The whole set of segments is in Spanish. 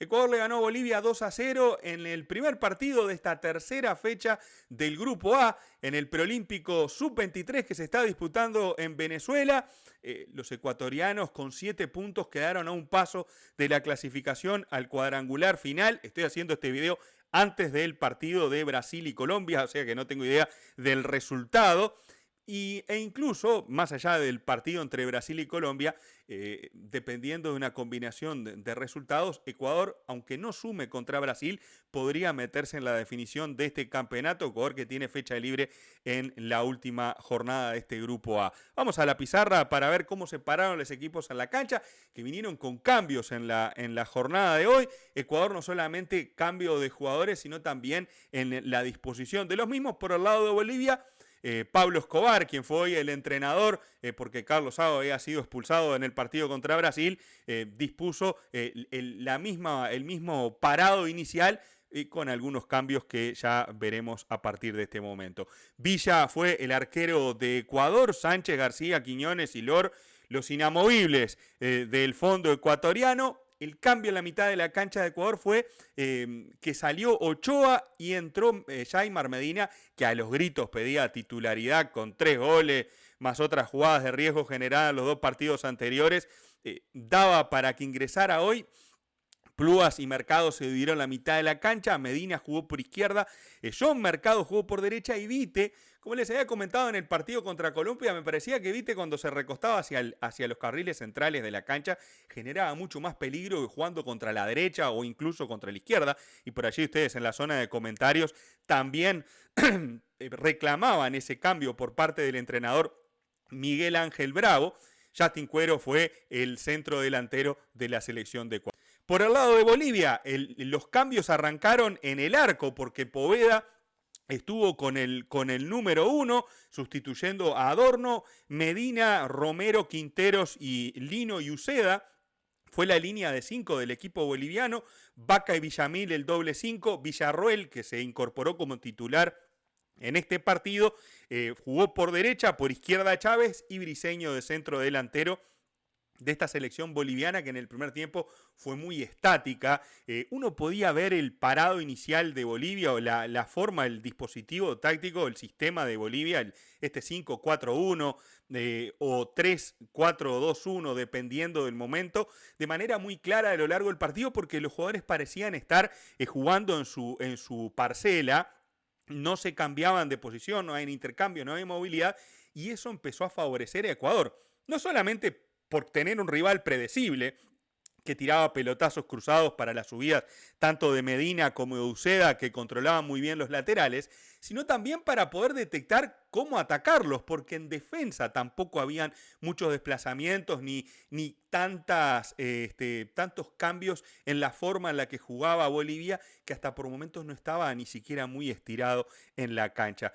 Ecuador le ganó a Bolivia 2-0 en el primer partido de esta tercera fecha del Grupo A, en el Preolímpico Sub-23 que se está disputando en Venezuela. Los ecuatorianos con 7 puntos quedaron a un paso de la clasificación al cuadrangular final. Estoy haciendo este video antes del partido de Brasil y Colombia, o sea que no tengo idea del resultado. E incluso, más allá del partido entre Brasil y Colombia, dependiendo de una combinación de resultados, Ecuador, aunque no sume contra Brasil, podría meterse en la definición de este campeonato. Ecuador que tiene fecha libre en la última jornada de este Grupo A. Vamos a la pizarra para ver cómo se pararon los equipos en la cancha, que vinieron con cambios en la jornada de hoy. Ecuador no solamente cambio de jugadores, sino también en la disposición de los mismos. Por el lado de Bolivia, Pablo Escobar, quien fue hoy el entrenador, porque Carlos Sago había sido expulsado en el partido contra Brasil, dispuso el mismo parado inicial con algunos cambios que ya veremos a partir de este momento. Villa fue el arquero de Ecuador, Sánchez, García, Quiñones y Lor, los inamovibles del fondo ecuatoriano. El cambio en la mitad de la cancha de Ecuador fue que salió Ochoa y entró Yaimar Medina, que a los gritos pedía titularidad con 3 goles, más otras jugadas de riesgo generadas en los 2 partidos anteriores. Daba para que ingresara hoy. Plúas y Mercado se dividieron la mitad de la cancha, Medina jugó por izquierda, John Mercado jugó por derecha y Vite, como les había comentado en el partido contra Colombia, me parecía que Vite cuando se recostaba hacia los carriles centrales de la cancha generaba mucho más peligro que jugando contra la derecha o incluso contra la izquierda, y por allí ustedes en la zona de comentarios también reclamaban ese cambio por parte del entrenador Miguel Ángel Bravo. Justin Cuero fue el centro delantero de la selección de Ecuador. Por el lado de Bolivia, los cambios arrancaron en el arco porque Poveda estuvo con el número 1, sustituyendo a Adorno, Medina, Romero, Quinteros y Lino y Uceda. Fue la línea de 5 del equipo boliviano, Vaca y Villamil el doble 5, Villarroel, que se incorporó como titular en este partido, jugó por derecha, por izquierda Chávez y Briseño de centro delantero de esta selección boliviana que en el primer tiempo fue muy estática. Uno podía ver el parado inicial de Bolivia o la forma, el dispositivo táctico, el sistema de Bolivia, este 5-4-1 o 3-4-2-1 dependiendo del momento, de manera muy clara a lo largo del partido porque los jugadores parecían estar jugando en su parcela. No se cambiaban de posición, no hay intercambio, no hay movilidad, y eso empezó a favorecer a Ecuador. No solamente por tener un rival predecible, que tiraba pelotazos cruzados para las subidas tanto de Medina como de Uceda, que controlaban muy bien los laterales, sino también para poder detectar cómo atacarlos, porque en defensa tampoco habían muchos desplazamientos ni tantos cambios en la forma en la que jugaba Bolivia, que hasta por momentos no estaba ni siquiera muy estirado en la cancha.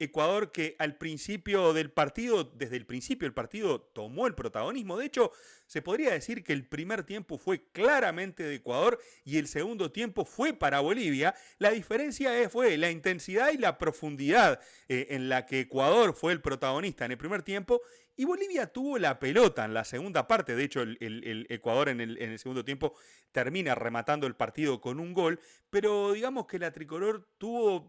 Ecuador que al principio del partido, desde el principio del partido, tomó el protagonismo. De hecho, se podría decir que el primer tiempo fue claramente de Ecuador y el segundo tiempo fue para Bolivia. La diferencia fue la intensidad y la profundidad en la que Ecuador fue el protagonista en el primer tiempo y Bolivia tuvo la pelota en la segunda parte. De hecho, el Ecuador en el segundo tiempo termina rematando el partido con un gol, pero digamos que la tricolor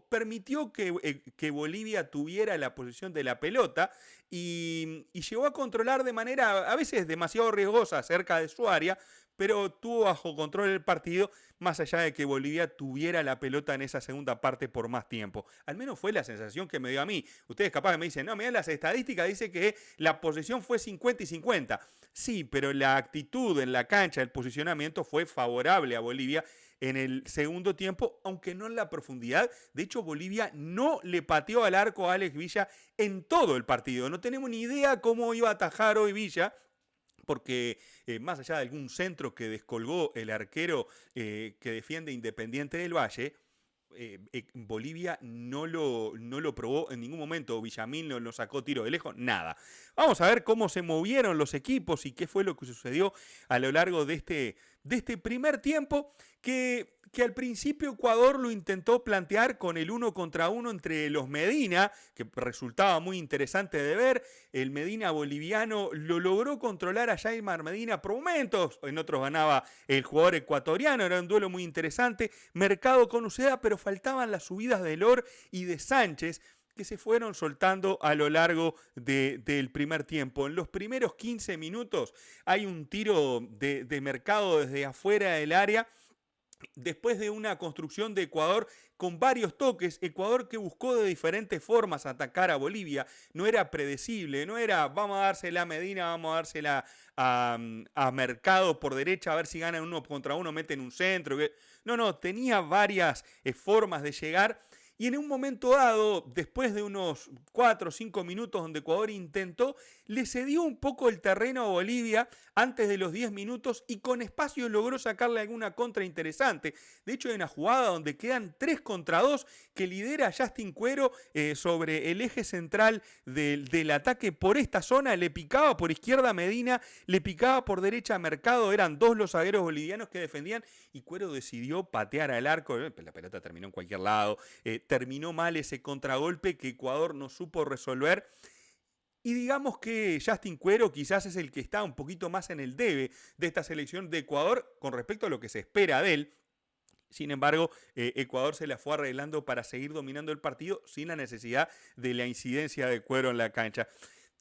permitió que Bolivia tuviera la posesión de la pelota y llegó a controlar de manera a veces demasiado riesgosa cerca de su área, pero tuvo bajo control el partido, más allá de que Bolivia tuviera la pelota en esa segunda parte por más tiempo. Al menos fue la sensación que me dio a mí. Ustedes capaz que me dicen, no, mirá las estadísticas, dice que la posesión fue 50 y 50. Sí, pero la actitud en la cancha, el posicionamiento fue favorable a Bolivia en el segundo tiempo, aunque no en la profundidad. De hecho, Bolivia no le pateó al arco a Alex Villa en todo el partido. No tenemos ni idea cómo iba a atajar hoy Villa, porque más allá de algún centro que descolgó el arquero que defiende Independiente del Valle, Bolivia no lo probó en ningún momento. Villamil no lo sacó tiro de lejos, nada. Vamos a ver cómo se movieron los equipos y qué fue lo que sucedió a lo largo de este primer tiempo, que que al principio Ecuador lo intentó plantear con el 1 contra 1 entre los Medina, que resultaba muy interesante de ver. El Medina boliviano lo logró controlar a Yaimar Medina por momentos, en otros ganaba el jugador ecuatoriano, era un duelo muy interesante. Mercado con Uceda, pero faltaban las subidas de Lor y de Sánchez, que se fueron soltando a lo largo del primer tiempo. En los primeros 15 minutos hay un tiro de Mercado desde afuera del área, después de una construcción de Ecuador con varios toques. Ecuador que buscó de diferentes formas atacar a Bolivia, no era predecible, no era vamos a dársela a Medina, vamos a dársela a Mercado por derecha, a ver si ganan 1 contra 1, meten un centro. No, tenía varias formas de llegar. Y en un momento dado, después de unos 4 o 5 minutos donde Ecuador intentó, le cedió un poco el terreno a Bolivia antes de los 10 minutos y con espacio logró sacarle alguna contra interesante. De hecho, hay una jugada donde quedan 3 contra 2 que lidera Justin Cuero sobre el eje central del ataque por esta zona. Le picaba por izquierda a Medina, le picaba por derecha a Mercado. Eran 2 los zagueros bolivianos que defendían y Cuero decidió patear al arco. La pelota terminó en cualquier lado. Terminó mal ese contragolpe que Ecuador no supo resolver. Y digamos que Justin Cuero quizás es el que está un poquito más en el debe de esta selección de Ecuador con respecto a lo que se espera de él. Sin embargo, Ecuador se la fue arreglando para seguir dominando el partido sin la necesidad de la incidencia de Cuero en la cancha.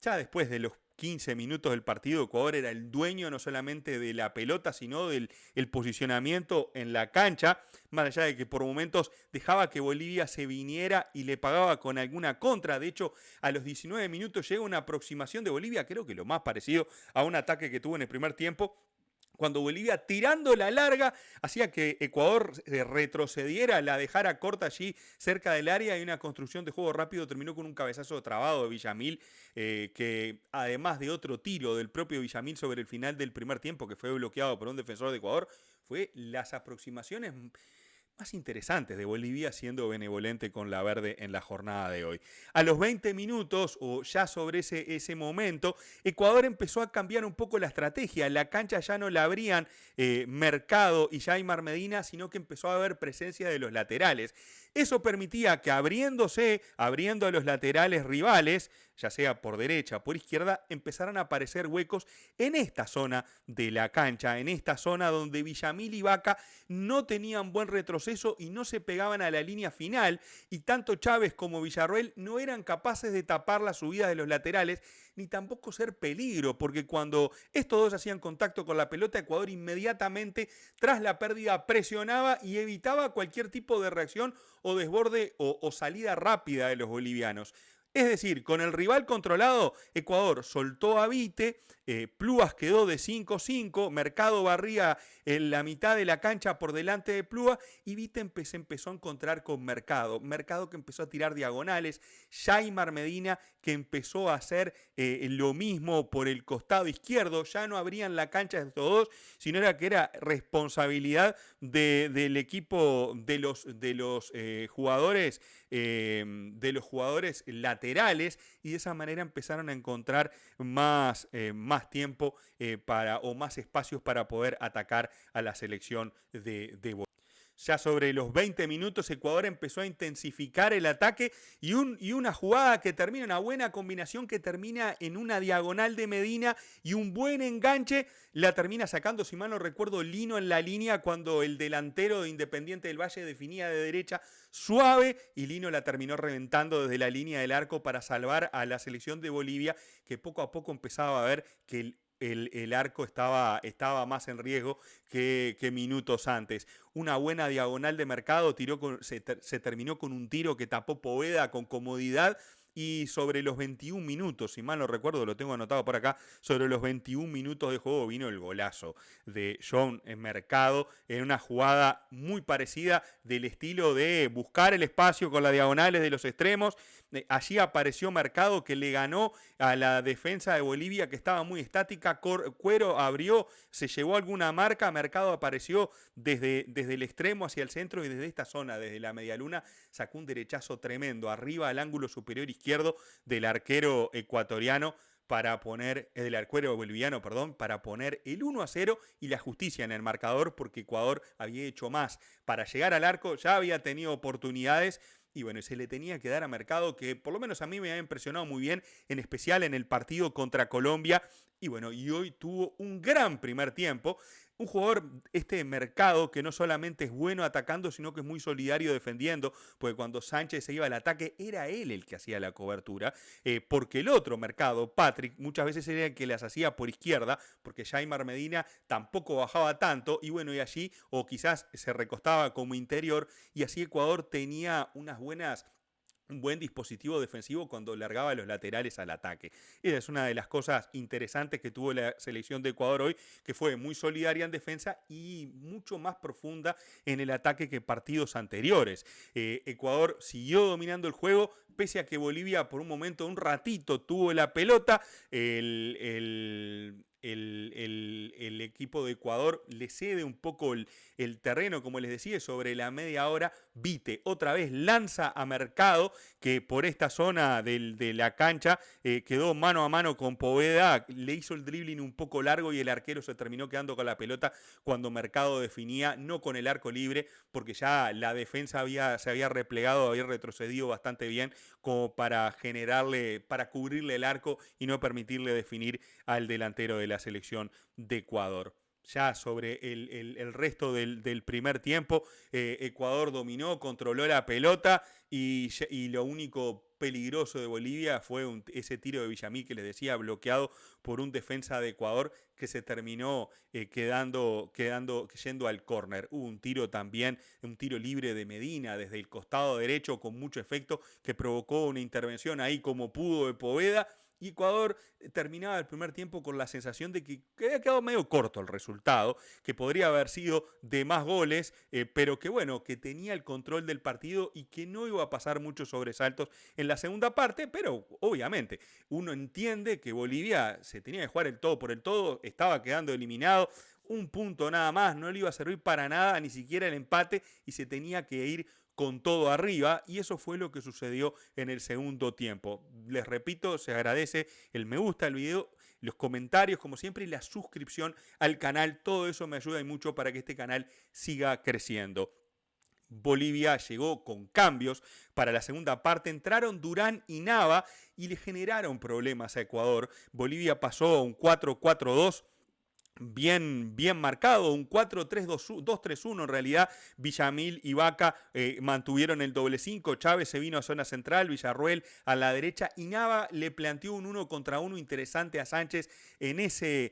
Ya después de los 15 minutos del partido, Ecuador era el dueño no solamente de la pelota, sino del posicionamiento en la cancha, más allá de que por momentos dejaba que Bolivia se viniera y le pagaba con alguna contra. De hecho, a los 19 minutos llega una aproximación de Bolivia, creo que lo más parecido a un ataque que tuvo en el primer tiempo, cuando Bolivia, tirando la larga, hacía que Ecuador retrocediera, la dejara corta allí cerca del área, y una construcción de juego rápido terminó con un cabezazo trabado de Villamil, que además de otro tiro del propio Villamil sobre el final del primer tiempo, que fue bloqueado por un defensor de Ecuador, fue las aproximaciones más interesantes de Bolivia, siendo benevolente con la verde en la jornada de hoy. A los 20 minutos, o ya sobre ese momento, Ecuador empezó a cambiar un poco la estrategia. La cancha ya no la abrían Mercado y Yaimar Medina, sino que empezó a haber presencia de los laterales. Eso permitía que abriendo a los laterales rivales, ya sea por derecha o por izquierda, empezaran a aparecer huecos en esta zona de la cancha, en esta zona donde Villamil y Vaca no tenían buen retroceso y no se pegaban a la línea final, y tanto Chávez como Villarroel no eran capaces de tapar la subida de los laterales, ni tampoco ser peligro, porque cuando estos dos hacían contacto con la pelota, Ecuador inmediatamente, tras la pérdida, presionaba y evitaba cualquier tipo de reacción o desborde o salida rápida de los bolivianos. Es decir, con el rival controlado, Ecuador soltó a Vite, Plúas quedó de 5-5, Mercado barría en la mitad de la cancha por delante de Plúas y Vite se empezó a encontrar con Mercado. Mercado que empezó a tirar diagonales, Yaimar Medina que empezó a hacer lo mismo por el costado izquierdo. Ya no abrían la cancha de estos dos, sino que era responsabilidad del equipo de los jugadores laterales, y de esa manera empezaron a encontrar más tiempo o más espacios para poder atacar a la selección de Bolivia. Ya sobre los 20 minutos Ecuador empezó a intensificar el ataque y una jugada que termina, una buena combinación que termina en una diagonal de Medina y un buen enganche, la termina sacando, si mal no recuerdo, Lino en la línea cuando el delantero de Independiente del Valle definía de derecha suave, y Lino la terminó reventando desde la línea del arco para salvar a la selección de Bolivia, que poco a poco empezaba a ver que el arco estaba más en riesgo que minutos antes. Una buena diagonal de Mercado, se terminó con un tiro que tapó Poveda con comodidad. Y sobre los 21 minutos, si mal no recuerdo, lo tengo anotado por acá, sobre los 21 minutos de juego vino el golazo de John Mercado en una jugada muy parecida, del estilo de buscar el espacio con las diagonales de los extremos. Allí apareció Mercado, que le ganó a la defensa de Bolivia, que estaba muy estática. Cuero abrió, se llevó alguna marca, Mercado apareció desde el extremo hacia el centro, y desde esta zona, desde la medialuna, sacó un derechazo tremendo arriba al ángulo superior izquierdo del arquero ecuatoriano, para poner, del arquero boliviano, perdón, para poner el 1-0 y la justicia en el marcador, porque Ecuador había hecho más para llegar al arco, ya había tenido oportunidades. Y bueno, se le tenía que dar a Mercado, que por lo menos a mí me ha impresionado muy bien, en especial en el partido contra Colombia. Y bueno, y hoy tuvo un gran primer tiempo. Un jugador, este Mercado, que no solamente es bueno atacando, sino que es muy solidario defendiendo, porque cuando Sánchez se iba al ataque, era él el que hacía la cobertura, porque el otro Mercado, Patrick, muchas veces era el que las hacía por izquierda, porque Jaimar Medina tampoco bajaba tanto, y bueno, y allí, o quizás se recostaba como interior, y así Ecuador tenía un buen dispositivo defensivo cuando largaba los laterales al ataque. Esa es una de las cosas interesantes que tuvo la selección de Ecuador hoy, que fue muy solidaria en defensa y mucho más profunda en el ataque que partidos anteriores. Ecuador siguió dominando el juego, pese a que Bolivia por un momento, un ratito, tuvo la pelota. El equipo de Ecuador le cede un poco el terreno, como les decía, sobre la media hora. Vite otra vez lanza a Mercado, que por esta zona de la cancha quedó mano a mano con Poveda, le hizo el dribbling un poco largo y el arquero se terminó quedando con la pelota cuando Mercado definía, no con el arco libre, porque ya la defensa se había replegado, había retrocedido bastante bien como para cubrirle el arco y no permitirle definir al delantero de la selección de Ecuador. Ya sobre el resto del primer tiempo, Ecuador dominó, controló la pelota y lo único peligroso de Bolivia fue ese tiro de Villamil que les decía, bloqueado por un defensa de Ecuador que se terminó yendo al córner. Hubo un tiro también, un tiro libre de Medina desde el costado derecho con mucho efecto que provocó una intervención ahí como pudo de Poveda. Y Ecuador terminaba el primer tiempo con la sensación de que había quedado medio corto el resultado, que podría haber sido de más goles, pero que bueno, que tenía el control del partido y que no iba a pasar muchos sobresaltos en la segunda parte, pero obviamente uno entiende que Bolivia se tenía que jugar el todo por el todo, estaba quedando eliminado, un punto nada más, no le iba a servir para nada, ni siquiera el empate, y se tenía que ir con todo arriba, y eso fue lo que sucedió en el segundo tiempo. Les repito, se agradece el me gusta al video, los comentarios como siempre y la suscripción al canal, todo eso me ayuda y mucho para que este canal siga creciendo. Bolivia llegó con cambios para la segunda parte, entraron Durán y Nava y le generaron problemas a Ecuador. Bolivia pasó a un 4-4-2 bien marcado, un 4-3-2-3-1 en realidad. Villamil y Vaca mantuvieron el doble 5, Chávez se vino a zona central, Villarruel a la derecha y Nava le planteó un 1 contra 1 interesante a Sánchez en ese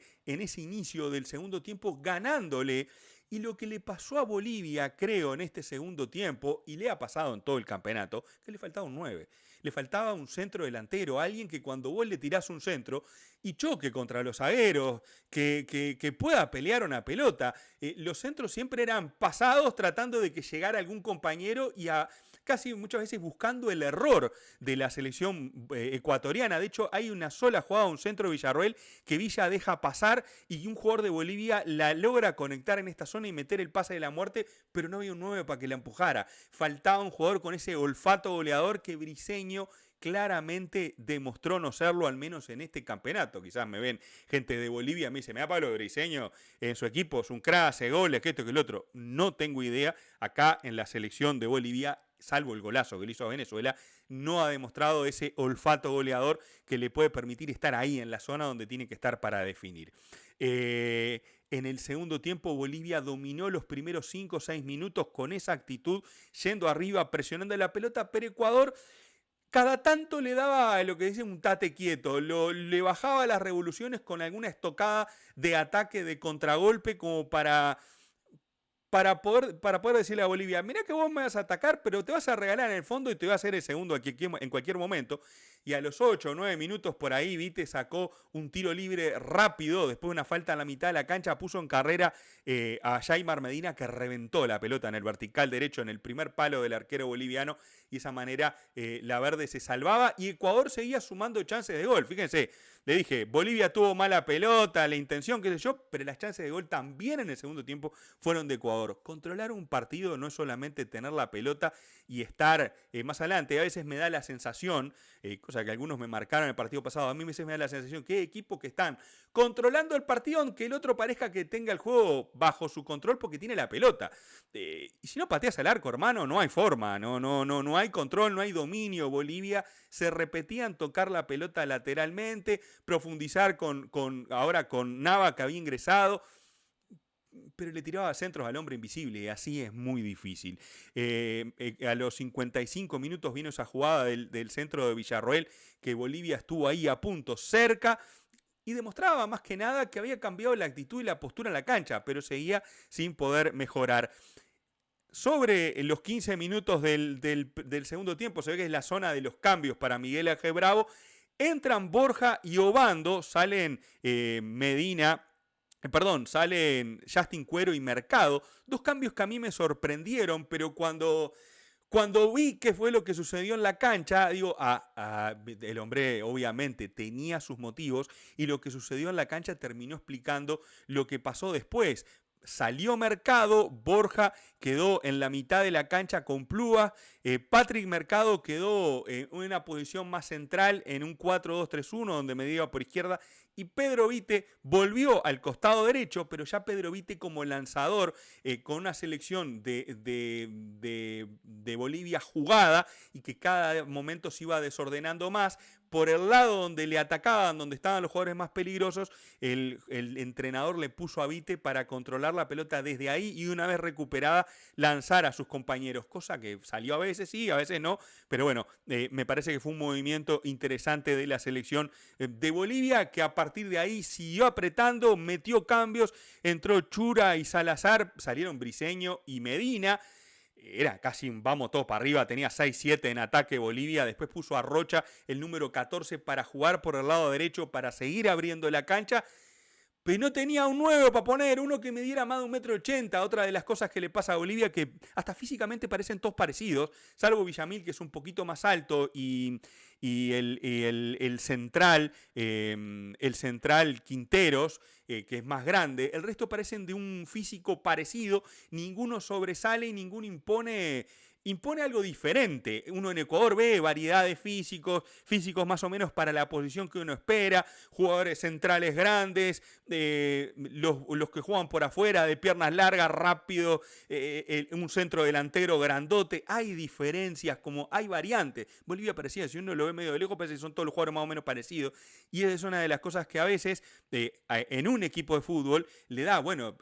inicio del segundo tiempo, ganándole. Y lo que le pasó a Bolivia, creo, en este segundo tiempo, y le ha pasado en todo el campeonato, que le faltaba un 9. Le faltaba un centro delantero, alguien que cuando vos le tirás un centro y choque contra los zagueros, que pueda pelear una pelota. Los centros siempre eran pasados tratando de que llegara algún compañero y casi muchas veces buscando el error de la selección ecuatoriana. De hecho, hay una sola jugada, un centro de Villarroel, que Villa deja pasar y un jugador de Bolivia la logra conectar en esta zona y meter el pase de la muerte, pero no había un 9 para que la empujara. Faltaba un jugador con ese olfato goleador que Briseño claramente demostró no serlo, al menos en este campeonato. Quizás me ven gente de Bolivia, me dice, me da Pablo Briseño en su equipo, es un crack, hace goles, que esto, que el otro. No tengo idea. Acá en la selección de Bolivia, salvo el golazo que le hizo a Venezuela, no ha demostrado ese olfato goleador que le puede permitir estar ahí en la zona donde tiene que estar para definir. En el segundo tiempo Bolivia dominó los primeros 5 o 6 minutos con esa actitud, yendo arriba, presionando la pelota, pero Ecuador cada tanto le daba lo que dice un tate quieto, le bajaba las revoluciones con alguna estocada de ataque, de contragolpe, como para poder decirle a Bolivia, mirá que vos me vas a atacar, pero te vas a regalar en el fondo y te voy a hacer el segundo en cualquier momento. Y a los 8 o 9 minutos por ahí, Vite sacó un tiro libre rápido, después de una falta en la mitad de la cancha, puso en carrera a Jaimar Medina, que reventó la pelota en el vertical derecho, en el primer palo del arquero boliviano, y de esa manera la Verde se salvaba y Ecuador seguía sumando chances de gol. Fíjense, le dije, Bolivia tuvo mala pelota, la intención, qué sé yo, pero las chances de gol también en el segundo tiempo fueron de Ecuador. Controlar un partido no es solamente tener la pelota y estar más adelante. A veces me da la sensación, cosa que algunos me marcaron en el partido pasado, a mí a veces me da la sensación que hay equipos que están controlando el partido aunque el otro parezca que tenga el juego bajo su control porque tiene la pelota. Y si no pateas al arco, hermano, no hay forma, no hay control, no hay dominio. Bolivia se repetía en tocar la pelota lateralmente, profundizar ahora con Nava que había ingresado, pero le tiraba centros al hombre invisible y así es muy difícil. A los 55 minutos vino esa jugada del centro de Villarroel, que Bolivia estuvo ahí a punto, cerca, y demostraba más que nada que había cambiado la actitud y la postura en la cancha, pero seguía sin poder mejorar. Sobre los 15 minutos del segundo tiempo, se ve que es la zona de los cambios para Miguel Ángel Bravo. Entran Borja y Obando, salen salen Justin Cuero y Mercado. Dos cambios que a mí me sorprendieron, pero cuando vi qué fue lo que sucedió en la cancha, digo, el hombre obviamente tenía sus motivos y lo que sucedió en la cancha terminó explicando lo que pasó después. Salió Mercado, Borja quedó en la mitad de la cancha con Plúa, Patrick Mercado quedó en una posición más central en un 4-2-3-1 donde medía por izquierda y Pedro Vite volvió al costado derecho, pero ya Pedro Vite como lanzador con una selección de Bolivia jugada y que cada momento se iba desordenando más. Por el lado donde le atacaban, donde estaban los jugadores más peligrosos, el entrenador le puso a Vite para controlar la pelota desde ahí y una vez recuperada lanzar a sus compañeros, cosa que salió a veces sí, a veces no, pero bueno, me parece que fue un movimiento interesante de la selección de Bolivia, que a partir de ahí siguió apretando, metió cambios, entró Chura y Salazar, salieron Briseño y Medina. Era casi un vamos todos para arriba, tenía 6-7 en ataque Bolivia, después puso a Rocha el número 14 para jugar por el lado derecho, para seguir abriendo la cancha, pero no tenía un 9 para poner, uno que me diera más de 1,80 m. Otra de las cosas que le pasa a Bolivia, que hasta físicamente parecen todos parecidos, salvo Villamil, que es un poquito más alto, y el central Quinteros, que es más grande. El resto parecen de un físico parecido, ninguno sobresale y ninguno impone algo diferente. Uno en Ecuador ve variedad de físicos más o menos para la posición que uno espera, jugadores centrales grandes, los que juegan por afuera, de piernas largas, rápido, un centro delantero grandote. Hay diferencias, como hay variantes. Bolivia parecía, si uno lo ve medio de lejos, parece que son todos los jugadores más o menos parecidos. Y esa es una de las cosas que a veces en un equipo de fútbol le da, bueno...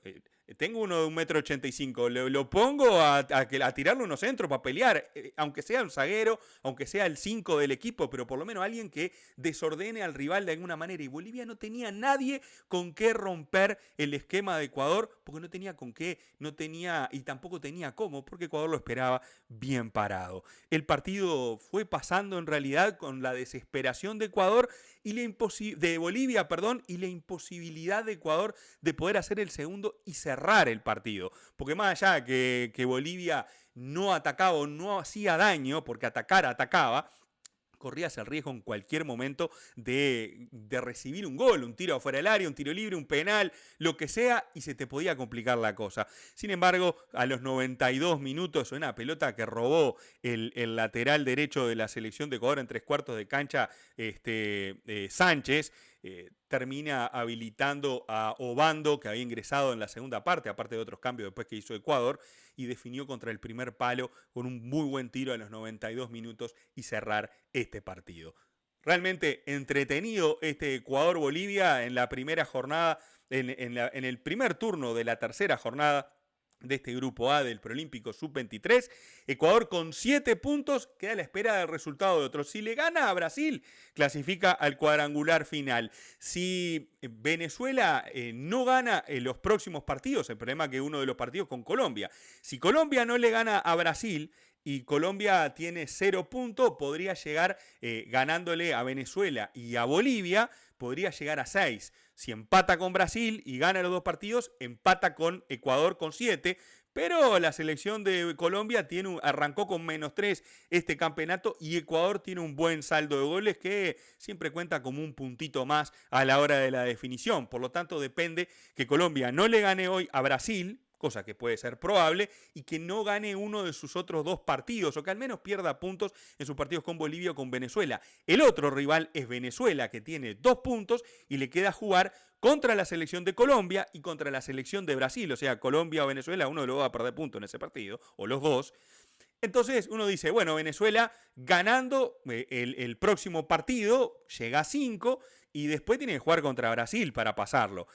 tengo uno de 1,85 m, lo pongo a tirarle unos centros para pelear, aunque sea un zaguero, aunque sea el 5 del equipo, pero por lo menos alguien que desordene al rival de alguna manera. Y Bolivia no tenía nadie con qué romper el esquema de Ecuador, porque no tenía con qué, y tampoco tenía cómo, porque Ecuador lo esperaba bien parado. El partido fue pasando en realidad con la desesperación de Ecuador y de Bolivia, y la imposibilidad de Ecuador de poder hacer el segundo y cerrar el partido. Porque más allá que Bolivia no atacaba o no hacía daño, porque atacaba, corrías el riesgo en cualquier momento de recibir un gol, un tiro afuera del área, un tiro libre, un penal, lo que sea, y se te podía complicar la cosa. Sin embargo, a los 92 minutos, una pelota que robó el lateral derecho de la selección de Ecuador en 3/4 de cancha, Sánchez, termina habilitando a Obando, que había ingresado en la segunda parte, aparte de otros cambios después que hizo Ecuador, y definió contra el primer palo con un muy buen tiro a los 92 minutos y cerrar este partido. Realmente entretenido este Ecuador-Bolivia en la primera jornada, en el primer turno de la tercera jornada de este grupo A del Preolímpico Sub-23. Ecuador con 7 puntos, queda a la espera del resultado de otros. Si le gana a Brasil, clasifica al cuadrangular final. Si Venezuela no gana en los próximos partidos, el problema es que uno de los partidos con Colombia, si Colombia no le gana a Brasil y Colombia tiene 0 puntos, podría llegar ganándole a Venezuela y a Bolivia, podría llegar a 6. Si empata con Brasil y gana los dos partidos, empata con Ecuador con 7, Pero la selección de Colombia arrancó con -3 este campeonato y Ecuador tiene un buen saldo de goles que siempre cuenta como un puntito más a la hora de la definición. Por lo tanto, depende que Colombia no le gane hoy a Brasil, cosa que puede ser probable, y que no gane uno de sus otros dos partidos, o que al menos pierda puntos en sus partidos con Bolivia o con Venezuela. El otro rival es Venezuela, que tiene 2 puntos y le queda jugar contra la selección de Colombia y contra la selección de Brasil. O sea, Colombia o Venezuela, uno de los dos va a perder puntos en ese partido, o los dos. Entonces uno dice, bueno, Venezuela ganando el próximo partido llega a 5 y después tiene que jugar contra Brasil para pasarlo.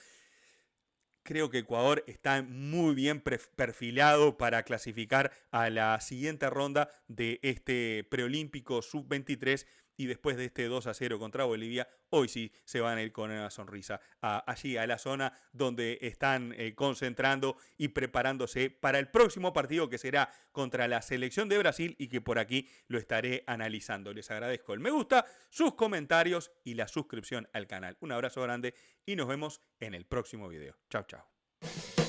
Creo que Ecuador está muy bien perfilado para clasificar a la siguiente ronda de este preolímpico sub-23 y después de este 2-0 contra Bolivia, hoy sí se van a ir con una sonrisa allí a la zona donde están concentrando y preparándose para el próximo partido que será contra la selección de Brasil y que por aquí lo estaré analizando. Les agradezco el me gusta, sus comentarios y la suscripción al canal. Un abrazo grande y nos vemos en el próximo video. Chao, chao.